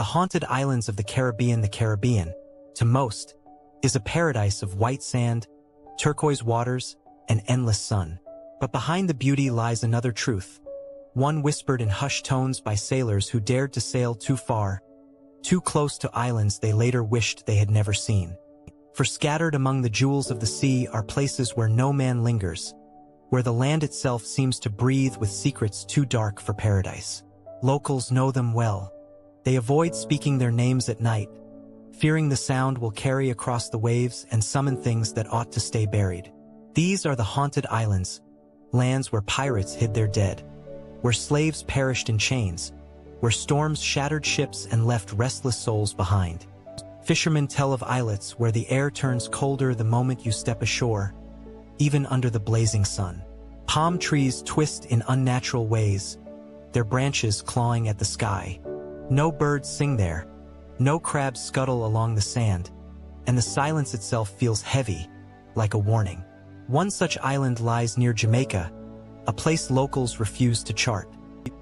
The haunted islands of the Caribbean. The Caribbean, to most, is a paradise of white sand, turquoise waters, and endless sun. But behind the beauty lies another truth, one whispered in hushed tones by sailors who dared to sail too far, too close to islands they later wished they had never seen. For scattered among the jewels of the sea are places where no man lingers, where the land itself seems to breathe with secrets too dark for paradise. Locals know them well. They avoid speaking their names at night, fearing the sound will carry across the waves and summon things that ought to stay buried. These are the haunted islands, lands where pirates hid their dead, where slaves perished in chains, where storms shattered ships and left restless souls behind. Fishermen tell of islets where the air turns colder the moment you step ashore, even under the blazing sun. Palm trees twist in unnatural ways, their branches clawing at the sky. No birds sing there, no crabs scuttle along the sand, and the silence itself feels heavy, like a warning. One such island lies near Jamaica, a place locals refuse to chart.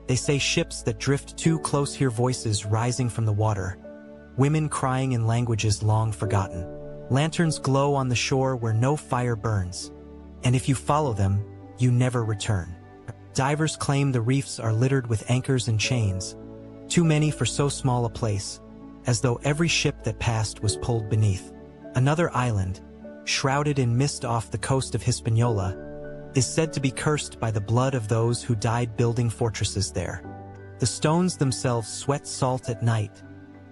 They say ships that drift too close hear voices rising from the water, women crying in languages long forgotten. Lanterns glow on the shore where no fire burns, and if you follow them, you never return. Divers claim the reefs are littered with anchors and chains, too many for so small a place, as though every ship that passed was pulled beneath. Another island, shrouded in mist off the coast of Hispaniola, is said to be cursed by the blood of those who died building fortresses there. The stones themselves sweat salt at night,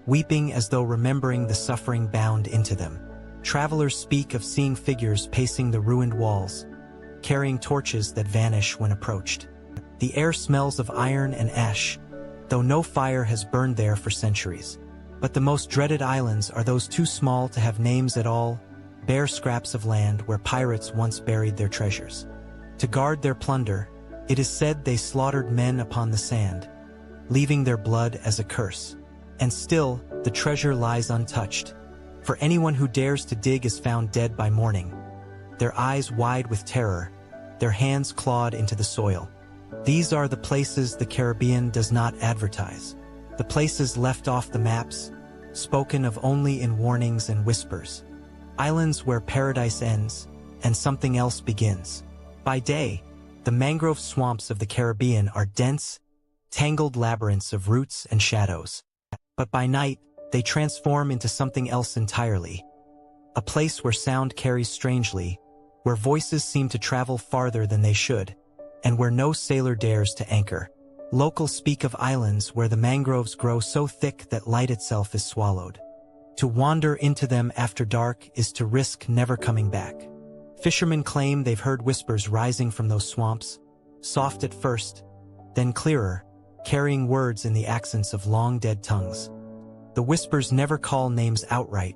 weeping as though remembering the suffering bound into them. Travelers speak of seeing figures pacing the ruined walls, carrying torches that vanish when approached. The air smells of iron and ash, though no fire has burned there for centuries. But the most dreaded islands are those too small to have names at all, bare scraps of land where pirates once buried their treasures. To guard their plunder, it is said they slaughtered men upon the sand, leaving their blood as a curse. And still, the treasure lies untouched, for anyone who dares to dig is found dead by morning, their eyes wide with terror, their hands clawed into the soil. These are the places the Caribbean does not advertise, the places left off the maps, spoken of only in warnings and whispers. Islands where paradise ends and something else begins. By day, the mangrove swamps of the Caribbean are dense, tangled labyrinths of roots and shadows. But by night, they transform into something else entirely. A place where sound carries strangely, where voices seem to travel farther than they should, and where no sailor dares to anchor. Locals speak of islands where the mangroves grow so thick that light itself is swallowed. To wander into them after dark is to risk never coming back. Fishermen claim they've heard whispers rising from those swamps, soft at first, then clearer, carrying words in the accents of long-dead tongues. The whispers never call names outright.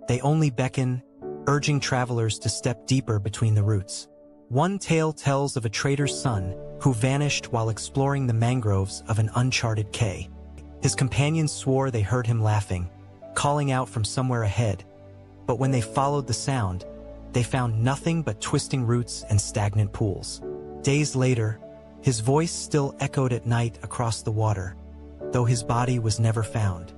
They only beckon, urging travelers to step deeper between the roots. One tale tells of a trader's son who vanished while exploring the mangroves of an uncharted cay. His companions swore they heard him laughing, calling out from somewhere ahead, but when they followed the sound, they found nothing but twisting roots and stagnant pools. Days later, his voice still echoed at night across the water, though his body was never found.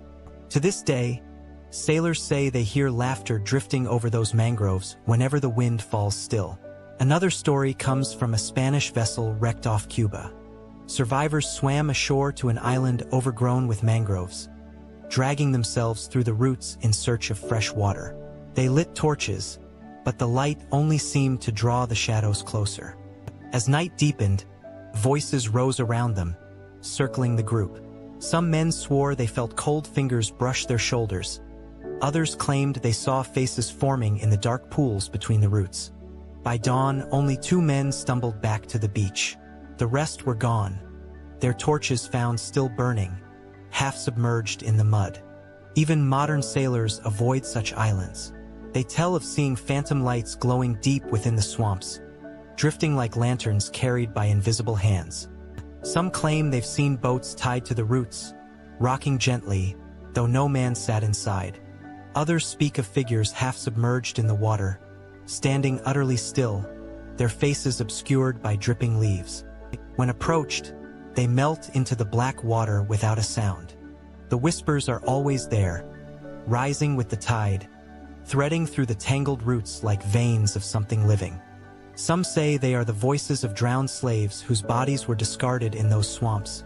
To this day, sailors say they hear laughter drifting over those mangroves whenever the wind falls still. Another story comes from a Spanish vessel wrecked off Cuba. Survivors swam ashore to an island overgrown with mangroves, dragging themselves through the roots in search of fresh water. They lit torches, but the light only seemed to draw the shadows closer. As night deepened, voices rose around them, circling the group. Some men swore they felt cold fingers brush their shoulders. Others claimed they saw faces forming in the dark pools between the roots. By dawn, only 2 men stumbled back to the beach. The rest were gone, their torches found still burning, half submerged in the mud. Even modern sailors avoid such islands. They tell of seeing phantom lights glowing deep within the swamps, drifting like lanterns carried by invisible hands. Some claim they've seen boats tied to the roots, rocking gently, though no man sat inside. Others speak of figures half submerged in the water, standing utterly still, their faces obscured by dripping leaves. When approached, they melt into the black water without a sound. The whispers are always there, rising with the tide, threading through the tangled roots like veins of something living. Some say they are the voices of drowned slaves whose bodies were discarded in those swamps.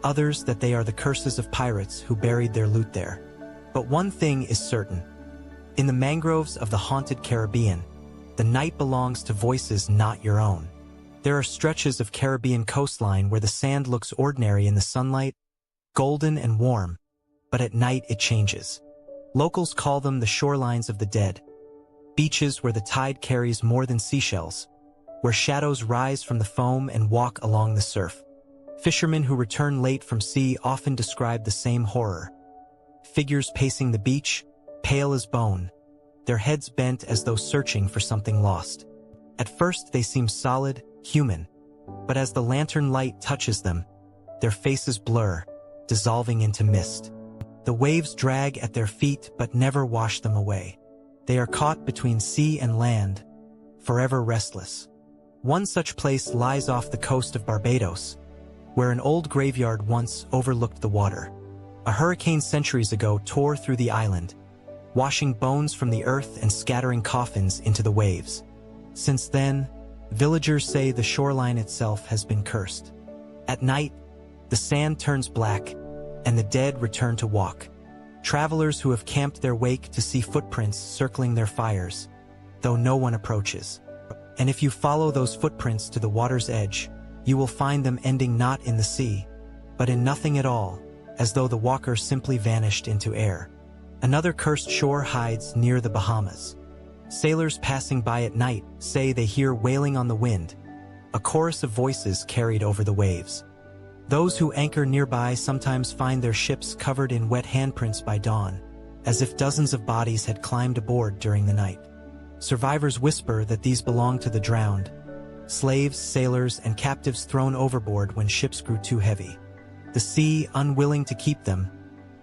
Others that they are the curses of pirates who buried their loot there. But one thing is certain. In the mangroves of the haunted Caribbean, the night belongs to voices not your own. There are stretches of Caribbean coastline where the sand looks ordinary in the sunlight, golden and warm, but at night it changes. Locals call them the shorelines of the dead, beaches where the tide carries more than seashells, where shadows rise from the foam and walk along the surf. Fishermen who return late from sea often describe the same horror. Figures pacing the beach, pale as bone, their heads bent as though searching for something lost. At first they seem solid, human, but as the lantern light touches them, their faces blur, dissolving into mist. The waves drag at their feet but never wash them away. They are caught between sea and land, forever restless. One such place lies off the coast of Barbados, where an old graveyard once overlooked the water. A hurricane centuries ago tore through the island, washing bones from the earth and scattering coffins into the waves. Since then, villagers say the shoreline itself has been cursed. At night, the sand turns black, and the dead return to walk. Travelers who have camped their wake to see footprints circling their fires, though no one approaches. And if you follow those footprints to the water's edge, you will find them ending not in the sea, but in nothing at all, as though the walker simply vanished into air. Another cursed shore hides near the Bahamas. Sailors passing by at night say they hear wailing on the wind, a chorus of voices carried over the waves. Those who anchor nearby sometimes find their ships covered in wet handprints by dawn, as if dozens of bodies had climbed aboard during the night. Survivors whisper that these belong to the drowned, slaves, sailors, and captives thrown overboard when ships grew too heavy. The sea, unwilling to keep them,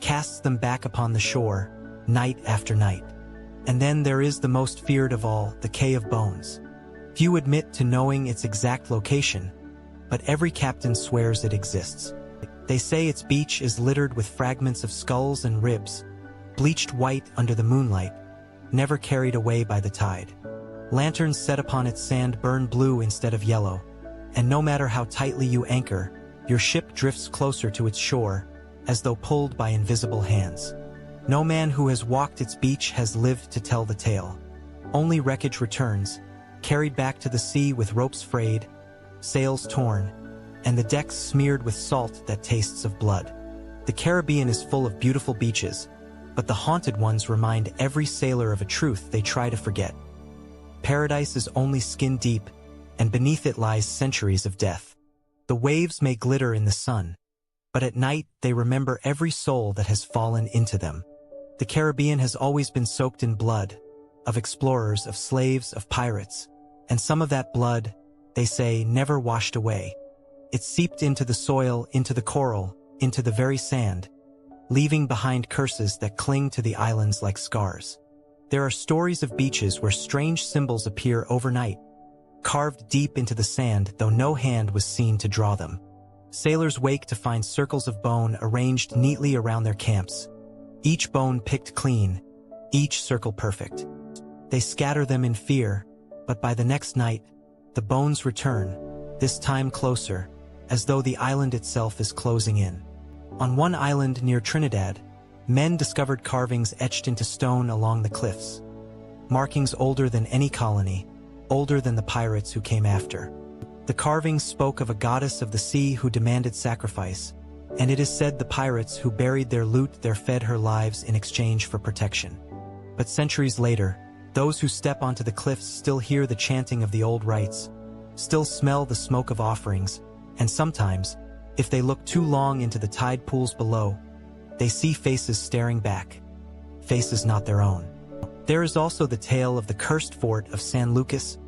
casts them back upon the shore, night after night. And then there is the most feared of all, the Cay of Bones. Few admit to knowing its exact location, but every captain swears it exists. They say its beach is littered with fragments of skulls and ribs, bleached white under the moonlight, never carried away by the tide. Lanterns set upon its sand burn blue instead of yellow, and no matter how tightly you anchor, your ship drifts closer to its shore, as though pulled by invisible hands. No man who has walked its beach has lived to tell the tale. Only wreckage returns, carried back to the sea with ropes frayed, sails torn, and the decks smeared with salt that tastes of blood. The Caribbean is full of beautiful beaches, but the haunted ones remind every sailor of a truth they try to forget. Paradise is only skin deep, and beneath it lies centuries of death. The waves may glitter in the sun, but at night they remember every soul that has fallen into them. The Caribbean has always been soaked in blood, of explorers, of slaves, of pirates, and some of that blood, they say, never washed away. It seeped into the soil, into the coral, into the very sand, leaving behind curses that cling to the islands like scars. There are stories of beaches where strange symbols appear overnight, carved deep into the sand though no hand was seen to draw them. Sailors wake to find circles of bone arranged neatly around their camps, each bone picked clean, each circle perfect. They scatter them in fear, but by the next night, the bones return, this time closer, as though the island itself is closing in. On one island near Trinidad, men discovered carvings etched into stone along the cliffs. Markings older than any colony, older than the pirates who came after. The carvings spoke of a goddess of the sea who demanded sacrifice, and it is said the pirates who buried their loot there fed her lives in exchange for protection. But centuries later, those who step onto the cliffs still hear the chanting of the old rites, still smell the smoke of offerings, and sometimes, if they look too long into the tide pools below, they see faces staring back, faces not their own. There is also the tale of the cursed fort of San Lucas,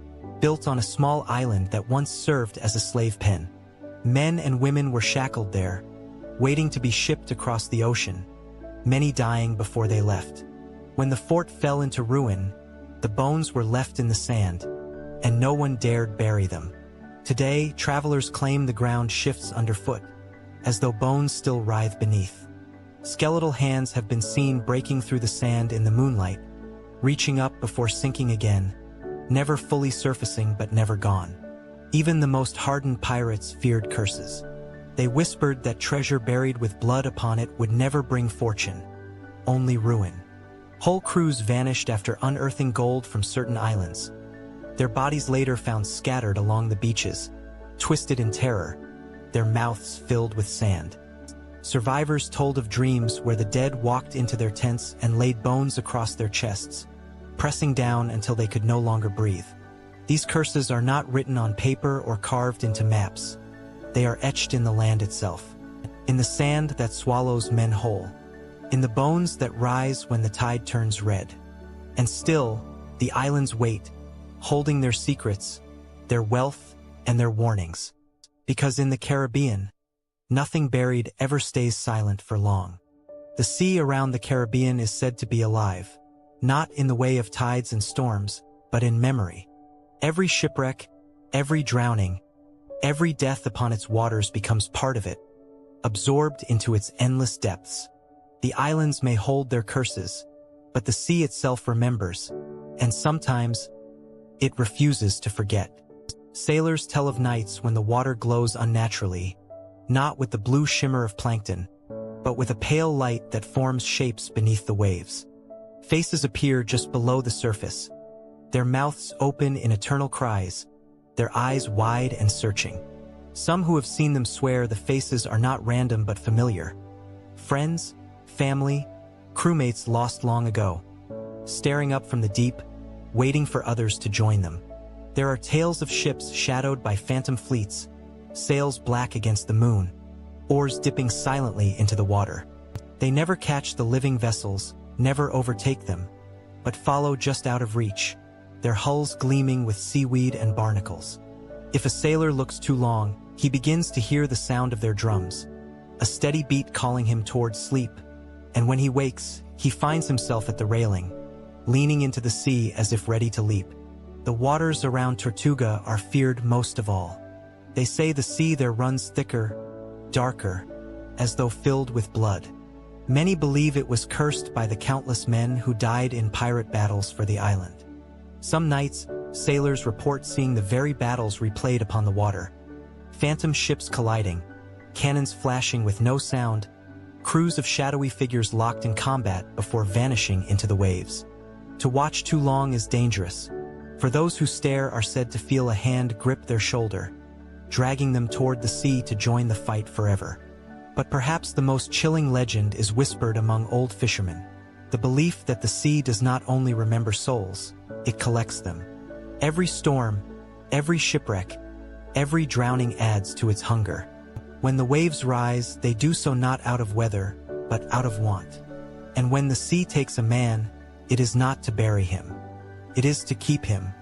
built on a small island that once served as a slave pen. Men and women were shackled there, waiting to be shipped across the ocean, many dying before they left. When the fort fell into ruin, the bones were left in the sand, and no one dared bury them. Today, travelers claim the ground shifts underfoot, as though bones still writhe beneath. Skeletal hands have been seen breaking through the sand in the moonlight, reaching up before sinking again, never fully surfacing but never gone. Even the most hardened pirates feared curses. They whispered that treasure buried with blood upon it would never bring fortune, only ruin. Whole crews vanished after unearthing gold from certain islands. Their bodies later found scattered along the beaches, twisted in terror, their mouths filled with sand. Survivors told of dreams where the dead walked into their tents and laid bones across their chests, pressing down until they could no longer breathe. These curses are not written on paper or carved into maps. They are etched in the land itself, in the sand that swallows men whole, in the bones that rise when the tide turns red. And still, the islands wait, holding their secrets, their wealth, and their warnings. Because in the Caribbean, nothing buried ever stays silent for long. The sea around the Caribbean is said to be alive, not in the way of tides and storms, but in memory. Every shipwreck, every drowning, every death upon its waters becomes part of it, absorbed into its endless depths. The islands may hold their curses, but the sea itself remembers, and sometimes it refuses to forget. Sailors tell of nights when the water glows unnaturally, not with the blue shimmer of plankton, but with a pale light that forms shapes beneath the waves. Faces appear just below the surface, their mouths open in eternal cries, their eyes wide and searching. Some who have seen them swear the faces are not random but familiar. Friends, family, crewmates lost long ago, staring up from the deep, waiting for others to join them. There are tales of ships shadowed by phantom fleets, sails black against the moon, oars dipping silently into the water. They never catch the living vessels, never overtake them, but follow just out of reach, their hulls gleaming with seaweed and barnacles. If a sailor looks too long, he begins to hear the sound of their drums, a steady beat calling him towards sleep, and when he wakes, he finds himself at the railing, leaning into the sea as if ready to leap. The waters around Tortuga are feared most of all. They say the sea there runs thicker, darker, as though filled with blood. Many believe it was cursed by the countless men who died in pirate battles for the island. Some nights, sailors report seeing the very battles replayed upon the water. Phantom ships colliding, cannons flashing with no sound, crews of shadowy figures locked in combat before vanishing into the waves. To watch too long is dangerous, for those who stare are said to feel a hand grip their shoulder, dragging them toward the sea to join the fight forever. But perhaps the most chilling legend is whispered among old fishermen, the belief that the sea does not only remember souls, it collects them. Every storm, every shipwreck, every drowning adds to its hunger. When the waves rise, they do so not out of weather, but out of want. And when the sea takes a man, it is not to bury him. It is to keep him.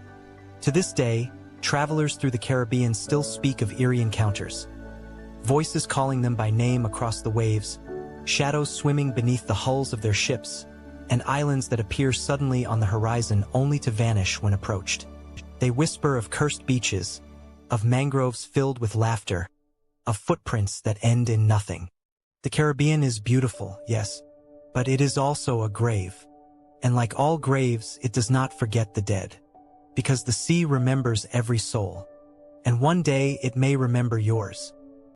To this day, travelers through the Caribbean still speak of eerie encounters. Voices calling them by name across the waves, shadows swimming beneath the hulls of their ships, and islands that appear suddenly on the horizon only to vanish when approached. They whisper of cursed beaches, of mangroves filled with laughter, of footprints that end in nothing. The Caribbean is beautiful, yes, but it is also a grave. And like all graves, it does not forget the dead, because the sea remembers every soul, and one day it may remember yours.